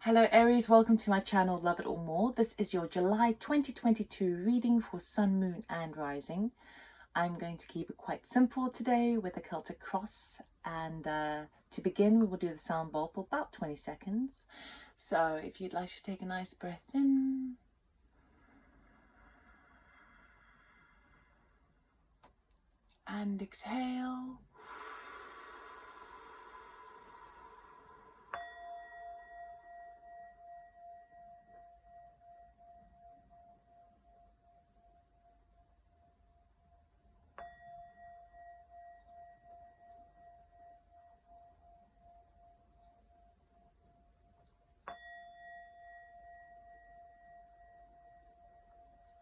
Hello Aries, welcome to my channel Love It or More. This is your July 2022 reading for Sun, Moon and Rising. I'm going to keep it quite simple today with a Celtic cross, and to begin we will do the sound bowl for about 20 seconds. So if you'd like to take a nice breath in and exhale.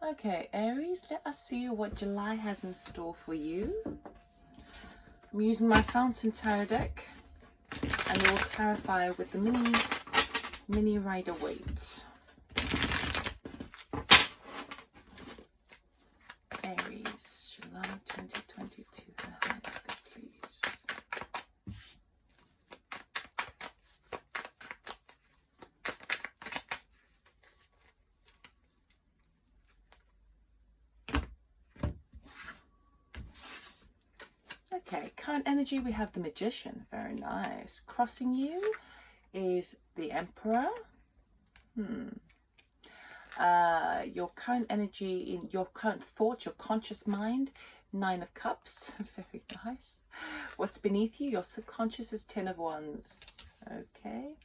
Okay, Aries, let us see what July has in store for you. I'm using my Fountain Tarot deck, and we'll clarify with the mini Rider-Waite. Aries, July 2022. Let's go, please. Okay, current energy, we have the Magician. Very nice. Crossing you is the Emperor. Your current energy, in your current thoughts, your conscious mind, Nine of Cups. Very nice. What's beneath you, your subconscious, is Ten of Wands. Okay.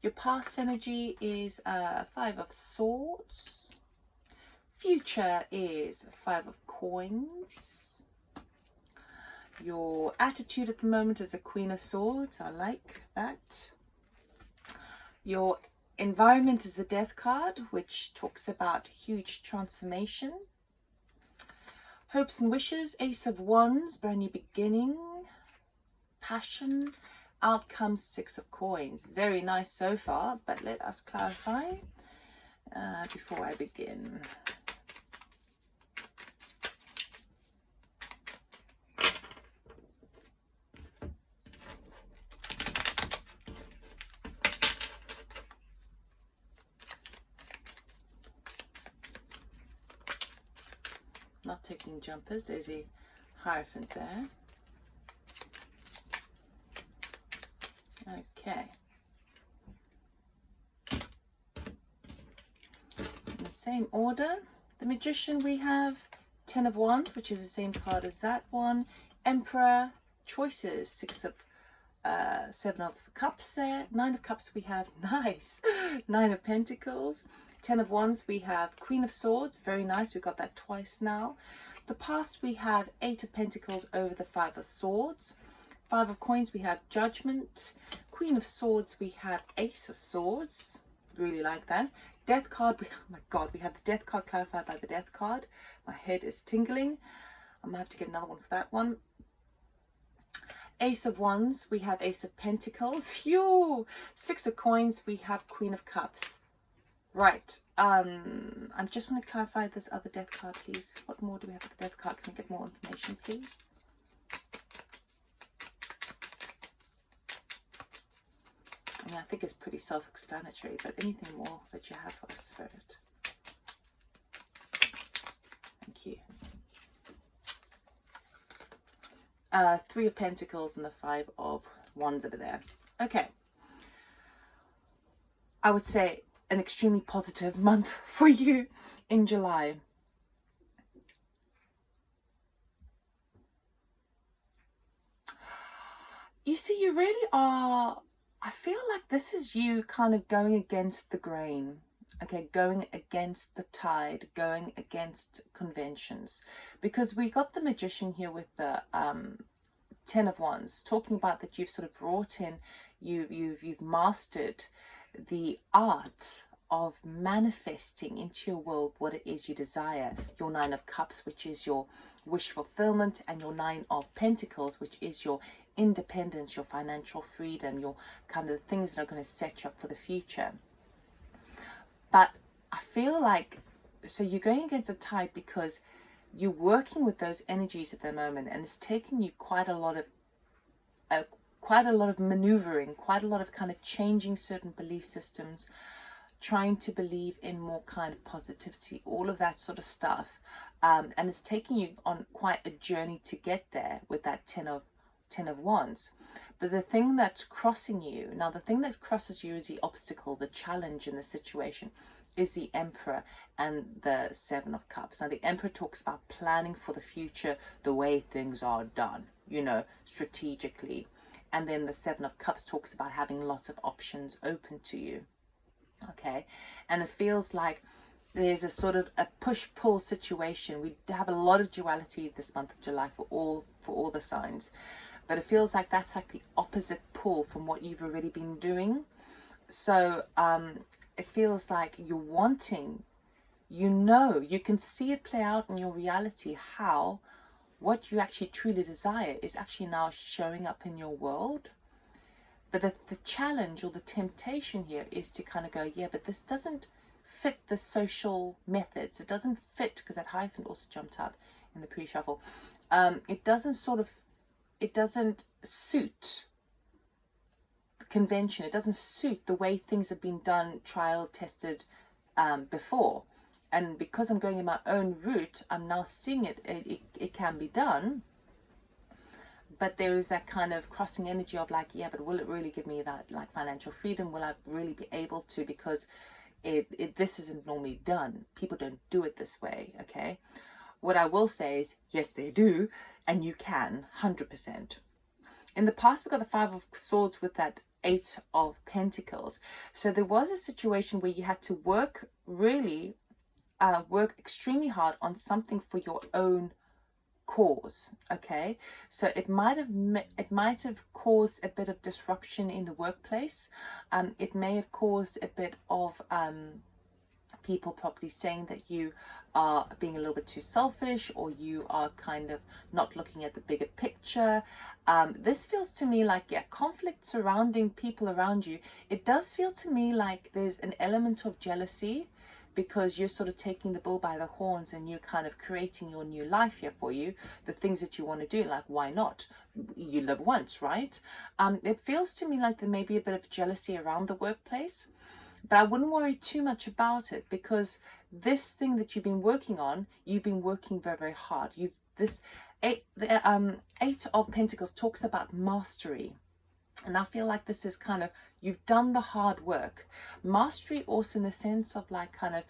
Your past energy is Five of Swords. Future is Five of Coins. Your attitude at the moment is a Queen of Swords. I like that. Your environment is the Death card, which talks about huge transformation. Hopes and wishes, Ace of Wands, brand new beginning. Passion, outcomes, Six of Coins. Very nice so far, but let us clarify before I begin. Not taking jumpers, there's a Hierophant there. Okay. In the same order, the Magician, we have Ten of Wands, which is the same card as that one. Emperor, choices, Seven of Cups there. Nine of Cups we have, nice. Nine of Pentacles. Ten of Wands we have Queen of Swords, very nice, we got that twice now. The past we have Eight of Pentacles over the Five of Swords. Five of Coins we have Judgment. Queen of Swords we have Ace of Swords, really like that. Death card, oh my god, we have the Death card clarified by the Death card. My head is tingling. I'm gonna have to get another one for that one. Ace of Wands we have Ace of Pentacles. Phew! Six of Coins we have Queen of Cups. Right, I just want to clarify this other Death card, please. What more do we have with the Death card? Can we get more information, please? I mean, I think it's pretty self-explanatory, but anything more that you have for us, Spirit? Thank you. Three of Pentacles and the Five of Wands over there. Okay. I would say an extremely positive month for you in July. You see, you really are, I feel like this is you kind of going against the grain. Okay, going against the tide, going against conventions. Because we got the Magician here with the Ten of Wands, talking about that you've sort of brought in, you've mastered the art of manifesting into your world what it is you desire. Your Nine of Cups, which is your wish fulfillment, and your Nine of Pentacles, which is your independence, your financial freedom, your kind of things that are going to set you up for the future. But I feel like, so you're going against a tide because you're working with those energies at the moment, and it's taking you quite a lot of quite a lot of maneuvering, quite a lot of kind of changing certain belief systems, trying to believe in more kind of positivity, all of that sort of stuff. And it's taking you on quite a journey to get there with that Ten of Wands. But the thing that's crossing you, now the thing that crosses you is the obstacle, the challenge in the situation, is the Emperor and the Seven of Cups. Now the Emperor talks about planning for the future, the way things are done, you know, strategically. And then the Seven of Cups talks about having lots of options open to you. Okay, and it feels like there's a sort of a push-pull situation. We have a lot of duality this month of July for all the signs, but it feels like that's like the opposite pull from what you've already been doing. So it feels like you're wanting, you know, you can see it play out in your reality, how what you actually truly desire is actually now showing up in your world. But the challenge or the temptation here is to kind of go, yeah, but this doesn't fit the social methods. It doesn't fit, because that hyphen also jumped out in the pre-shuffle. It doesn't suit convention. It doesn't suit the way things have been done, trial, tested before. And because I'm going in my own route, I'm now seeing it can be done. But there is that kind of crossing energy of like, yeah, but will it really give me that like financial freedom? Will I really be able to? Because this isn't normally done. People don't do it this way, okay? What I will say is, yes, they do, and you can, 100%. In the past, we got the Five of Swords with that Eight of Pentacles. So there was a situation where you had to work extremely hard on something for your own cause. Okay, so it might have caused a bit of disruption in the workplace. It may have caused a bit of people probably saying that you are being a little bit too selfish, or you are kind of not looking at the bigger picture. This feels to me like, yeah, conflict surrounding people around you. It does feel to me like there's an element of jealousy, because you're sort of taking the bull by the horns and you're kind of creating your new life here for you, the things that you want to do. Like, why not? You live once, right? It feels to me like there may be a bit of jealousy around the workplace, but I wouldn't worry too much about it, because this thing that you've been working on, you've been working very, very hard. Eight of Pentacles talks about mastery. And I feel like this is kind of, you've done the hard work. Mastery also in the sense of like kind of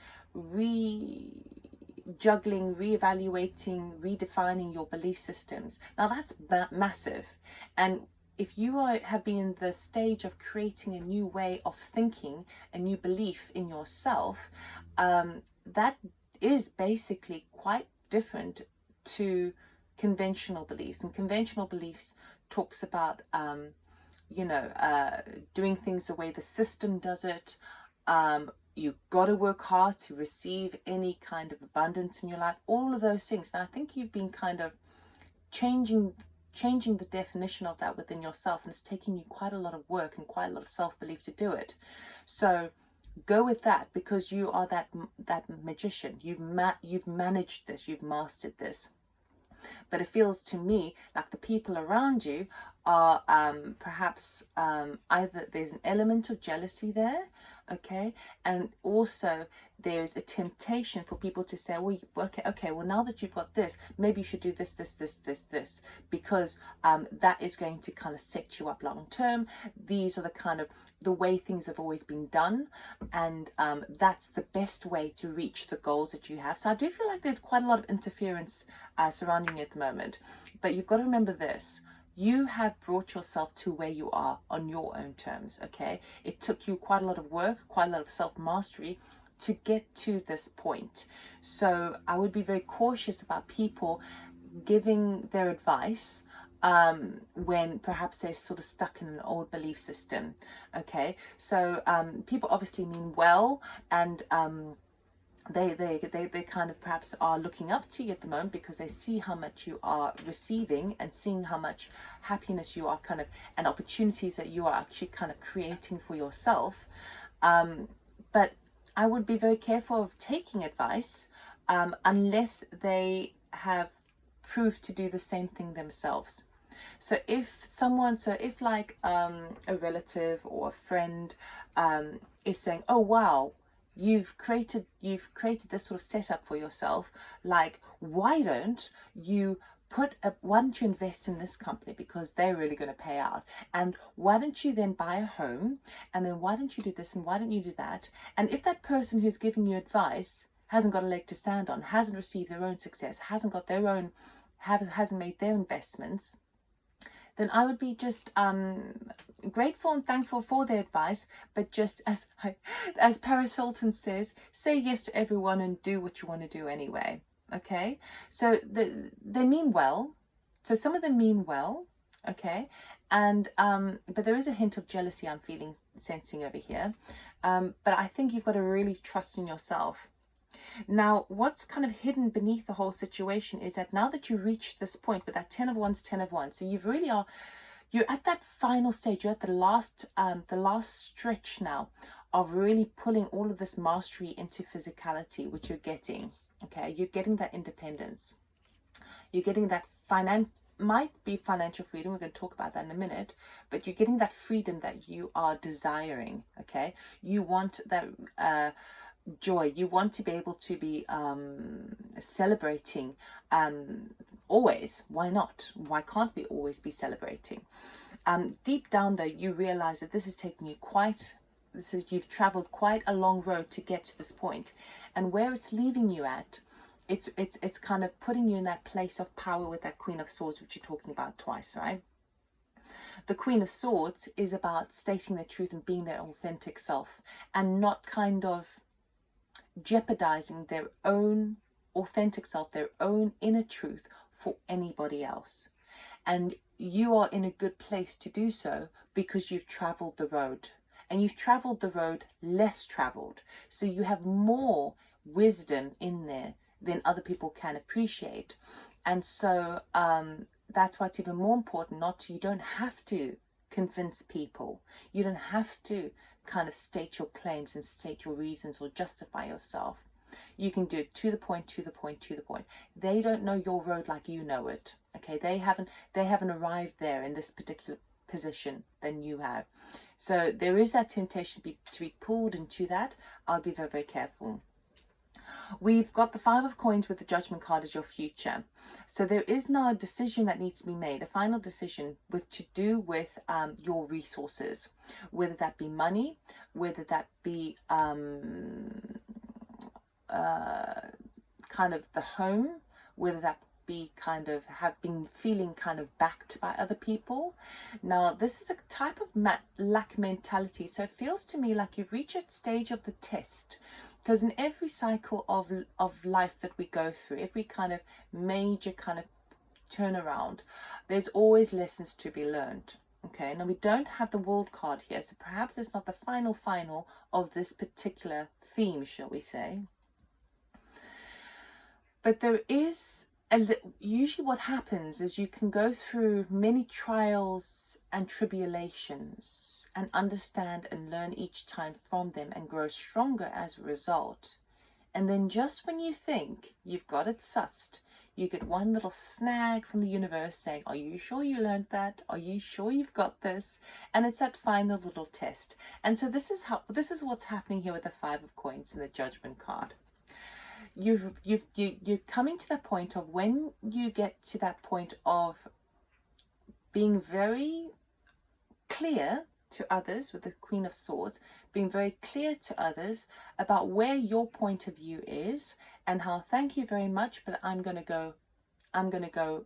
juggling, reevaluating, redefining your belief systems. Now that's massive. And if you have been in the stage of creating a new way of thinking, a new belief in yourself, that is basically quite different to conventional beliefs. And conventional beliefs talks about doing things the way the system does it. You've got to work hard to receive any kind of abundance in your life, all of those things. And I think you've been kind of changing the definition of that within yourself, and it's taking you quite a lot of work and quite a lot of self-belief to do it. So go with that, because you are that magician. You've managed this, you've mastered this. But it feels to me like the people around you are perhaps either there's an element of jealousy there, okay, and also there's a temptation for people to say, well, okay, well, now that you've got this, maybe you should do this, because that is going to kind of set you up long term. These are the way things have always been done, and that's the best way to reach the goals that you have. So I do feel like there's quite a lot of interference surrounding you at the moment, but you've got to remember this. You have brought yourself to where you are on your own terms, okay? It took you quite a lot of work, quite a lot of self-mastery to get to this point. So I would be very cautious about people giving their advice when perhaps they're sort of stuck in an old belief system, okay? So people obviously mean well, and they kind of perhaps are looking up to you at the moment, because they see how much you are receiving and seeing how much happiness you are kind of, and opportunities that you are actually kind of creating for yourself. But I would be very careful of taking advice unless they have proved to do the same thing themselves. So if like a relative or a friend is saying, oh wow, you've created this sort of setup for yourself, like why don't you invest in this company because they're really going to pay out, and why don't you then buy a home, and then why don't you do this, and why don't you do that? And if that person who's giving you advice hasn't got a leg to stand on, hasn't received their own success, hasn't got their own, hasn't made their investments, then I would be just grateful and thankful for their advice, but just as Paris Hilton says, say yes to everyone and do what you want to do anyway. Okay, so they mean well. So some of them mean well, okay, and but there is a hint of jealousy I'm sensing over here. But I think you've got to really trust in yourself. Now, what's kind of hidden beneath the whole situation is that now that you reach this point with that 10 of Wands, 10 of Wands, so you're at that final stage, you're at the last stretch now of really pulling all of this mastery into physicality, which you're getting. Okay, you're getting that independence. You're getting that might be financial freedom. We're going to talk about that in a minute, but you're getting that freedom that you are desiring. Okay, you want that joy. You want to be able to be celebrating always. Why not? Why can't we always be celebrating? Deep down though, you realize that this is taking you you've traveled quite a long road to get to this point, and where it's leaving you at, it's kind of putting you in that place of power with that Queen of Swords, which you're talking about twice, right? The Queen of Swords is about stating their truth and being their authentic self, and not kind of jeopardizing their own authentic self, their own inner truth for anybody else. And you are in a good place to do so because you've traveled the road, and you've traveled the road less traveled. So you have more wisdom in there than other people can appreciate. And so that's why it's even more important you don't have to convince people. You don't have to kind of state your claims and state your reasons or justify yourself. You can do it to the point, to the point, to the point. They don't know your road like you know it. Okay, they haven't arrived there in this particular position than you have. So there is that temptation to be pulled into that. I'll be very, very careful. We've got the Five of Coins with the Judgment card as your future. So there is now a decision that needs to be made, a final decision to do with your resources, whether that be money, whether that be kind of the home, whether that be kind of been feeling kind of backed by other people. Now this is a type of lack mentality, so it feels to me like you've reached a stage of the test, because in every cycle of life that we go through, every kind of major kind of turnaround, there's always lessons to be learned. Okay, now we don't have the World card here, so perhaps it's not the final of this particular theme, shall we say. But there is usually what happens is you can go through many trials and tribulations and understand and learn each time from them and grow stronger as a result. And then just when you think you've got it sussed, you get one little snag from the universe saying, are you sure you learned that? Are you sure you've got this? And it's that final little test. And so this is what's happening here with the Five of Coins and the Judgment card. You're coming to that point of, when you get to that point of being very clear to others with the Queen of Swords, being very clear to others about where your point of view is and how, thank you very much, but I'm going to go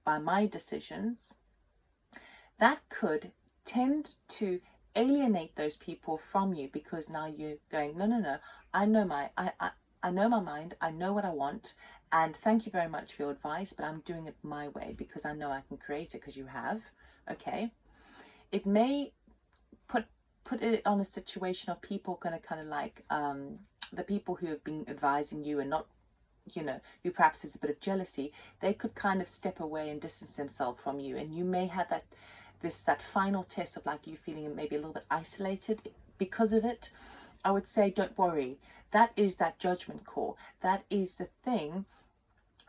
by my decisions. That could tend to alienate those people from you, because now you're going, no, I know my mind, I know what I want, and thank you very much for your advice, but I'm doing it my way because I know I can create it, because you have. Okay, it may put it on a situation of people going to kind of like the people who have been advising you and not, who perhaps there's a bit of jealousy, they could kind of step away and distance themselves from you, and you may have that final test of like you feeling maybe a little bit isolated because of it. I would say, don't worry. That is that judgment call. That is the thing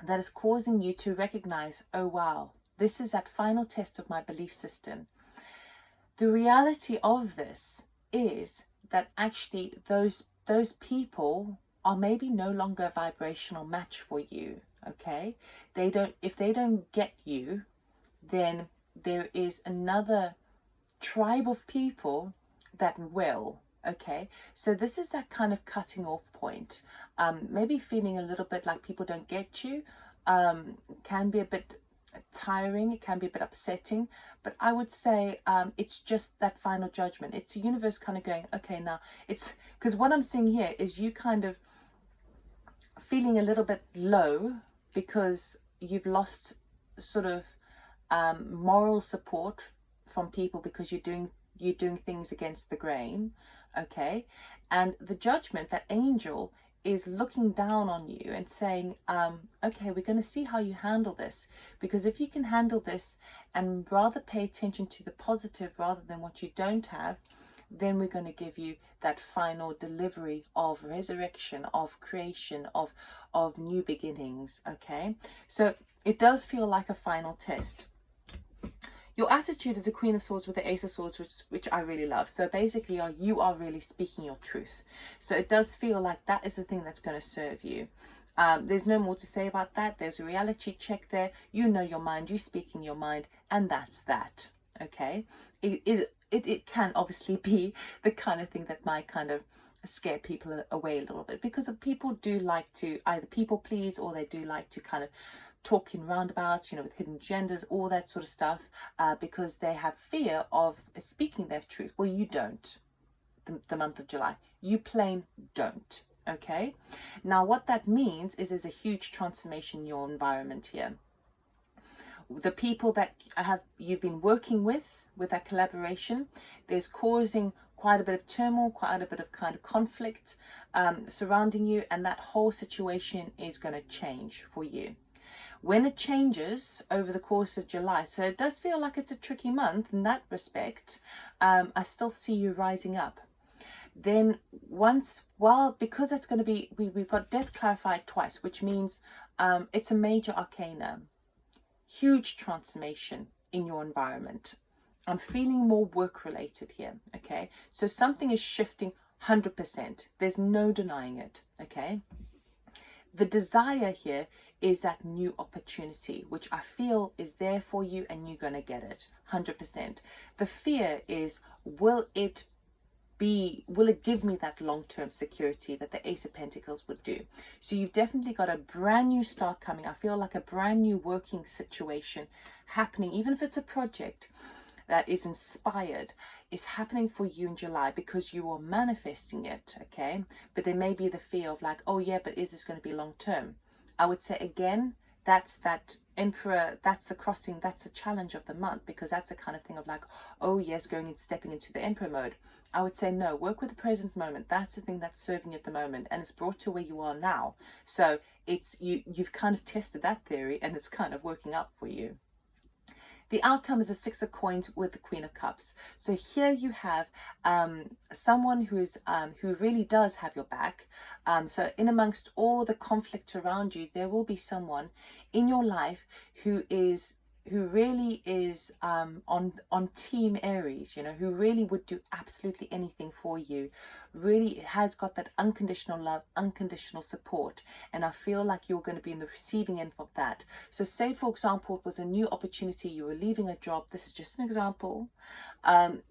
that is causing you to recognize, oh wow, This is that final test of my belief system. The reality of this is that actually those people are maybe no longer a vibrational match for you. Okay, if they don't get you, then there is another tribe of people that will. Okay, so this is that kind of cutting off point. Maybe feeling a little bit like people don't get you, can be a bit tiring, it can be a bit upsetting, but I would say it's just that final judgment. It's the universe kind of going, okay, now it's because what I'm seeing here is you kind of feeling a little bit low because you've lost sort of moral support from people because you're doing things against the grain. Okay, and the judgment, that angel is looking down on you and saying, okay, we're going to see how you handle this, because if you can handle this and rather pay attention to the positive rather than what you don't have, then we're going to give you that final delivery of resurrection, of creation, of new beginnings. Okay, so it does feel like a final test. Your attitude is a Queen of Swords with the Ace of Swords, which I really love. So basically, you are really speaking your truth. So it does feel like that is the thing that's going to serve you. There's no more to say about that. There's a reality check there. You know your mind, you speaking your mind, and that's that. Okay? It can obviously be the kind of thing that might kind of scare people away a little bit, because people do like to either people please, or they do like to kind of talk in roundabouts, with hidden genders, all that sort of stuff, because they have fear of speaking their truth. Well, you don't. The month of July, you plain don't. Okay, now what that means is there's a huge transformation in your environment here. The people that you've been working with that collaboration, there's causing quite a bit of turmoil, quite a bit of kind of conflict surrounding you, and that whole situation is going to change for you. When it changes over the course of July, so it does feel like it's a tricky month in that respect, I still see you rising up. Then because it's going to be, we've got death clarified twice, which means it's a major arcana, huge transformation in your environment. I'm feeling more work related here. Okay, so something is shifting 100%. There's no denying it. Okay, the desire here is that new opportunity, which I feel is there for you, and you're going to get it 100%. The fear is, will it give me that long-term security that the Ace of Pentacles would do? So you've definitely got a brand new start coming. I feel like a brand new working situation happening, even if it's a project that is inspired, is happening for you in July because you are manifesting it. Okay, but there may be the fear of like, oh yeah, but is this going to be long term? I would say again, that's that Emperor, that's the crossing, that's the challenge of the month, because that's the kind of thing of like, oh yes, stepping into the Emperor mode. I would say no, work with the present moment. That's the thing that's serving you at the moment, and it's brought to where you are now. So it's you've kind of tested that theory, and it's kind of working out for you. The outcome is a Six of Coins with the Queen of Cups. So here you have someone who really does have your back. So in amongst all the conflict around you, there will be someone in your life who really is on team Aries, who really would do absolutely anything for you, really has got that unconditional love, unconditional support, and I feel like you're going to be in the receiving end of that. So say, for example, it was a new opportunity, you were leaving a job, this is just an example,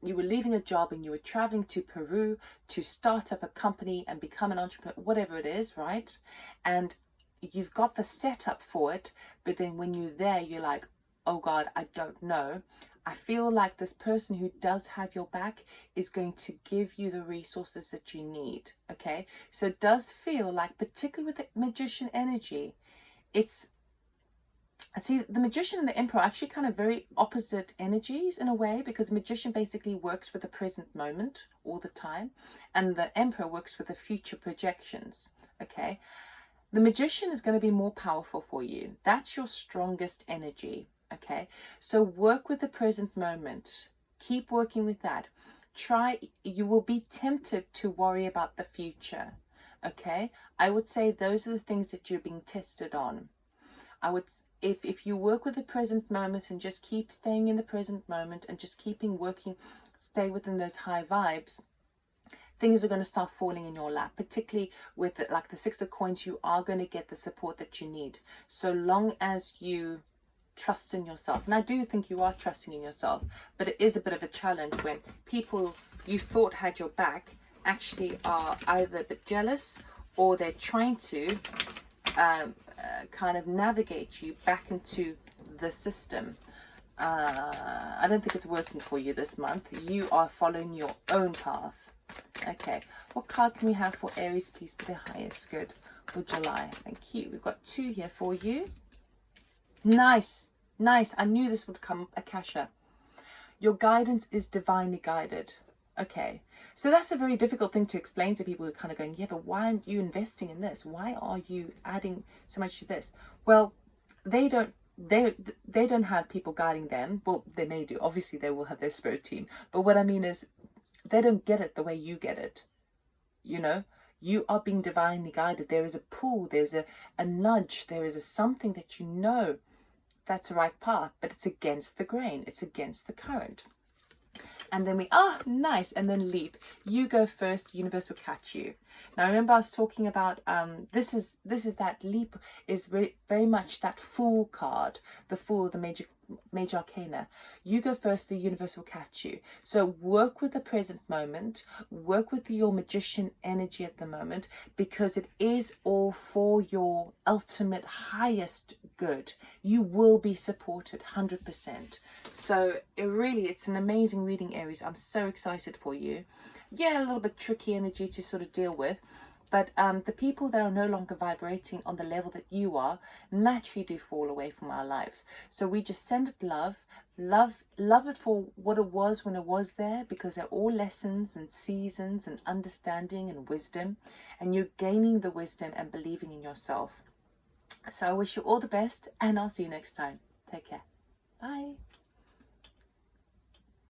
you were leaving a job and you were traveling to Peru to start up a company and become an entrepreneur, whatever it is, right? And you've got the setup for it, but then when you're there, you're like, oh God, I don't know. I feel like this person who does have your back is going to give you the resources that you need. Okay, so it does feel like, particularly with the Magician energy, I see the Magician and the Emperor are actually kind of very opposite energies in a way, because Magician basically works with the present moment all the time, and the Emperor works with the future projections. Okay, the Magician is going to be more powerful for you. That's your strongest energy. Okay, so work with the present moment. Keep working with that. You will be tempted to worry about the future. Okay, I would say those are the things that you're being tested on. if you work with the present moment and just keep staying in the present moment and just keeping working, stay within those high vibes, things are going to start falling in your lap. Particularly with like the Six of Coins, you are going to get the support that you need, so long as you trust in yourself. And I do think you are trusting in yourself, but it is a bit of a challenge when people you thought had your back actually are either a bit jealous, or they're trying to kind of navigate you back into the system. I don't think it's working for you this month. You are following your own path. Okay, what card can we have for Aries, please, for the highest good for July? Thank you. We've got 2 here for you. Nice, nice. I knew this would come, Akasha. Your guidance is divinely guided. Okay, so that's a very difficult thing to explain to people who are kind of going, yeah, but why aren't you investing in this? Why are you adding so much to this? Well, they don't have people guiding them. Well, they may do. Obviously, they will have their spirit team. But what I mean is, they don't get it the way you get it. You know, you are being divinely guided. There is a pull, there's a nudge, there is a something that you know that's the right path, but it's against the grain, it's against the current. And then nice, and then leap. You go first, the universe will catch you. Now remember I was talking about this is that leap is very much that Fool card, the Fool, the major arcana. You go first, the universe will catch you. So work with the present moment, work with your magician energy at the moment, because it is all for your ultimate highest good. You will be supported 100%. So it's an amazing reading, Aries. I'm so excited for you. Yeah, a little bit tricky energy to sort of deal with, but the people that are no longer vibrating on the level that you are naturally do fall away from our lives. So we just send it love it for what it was when it was there, because they're all lessons and seasons and understanding and wisdom, and you're gaining the wisdom and believing in yourself. So I wish you all the best, and I'll see you next time. Take care. Bye.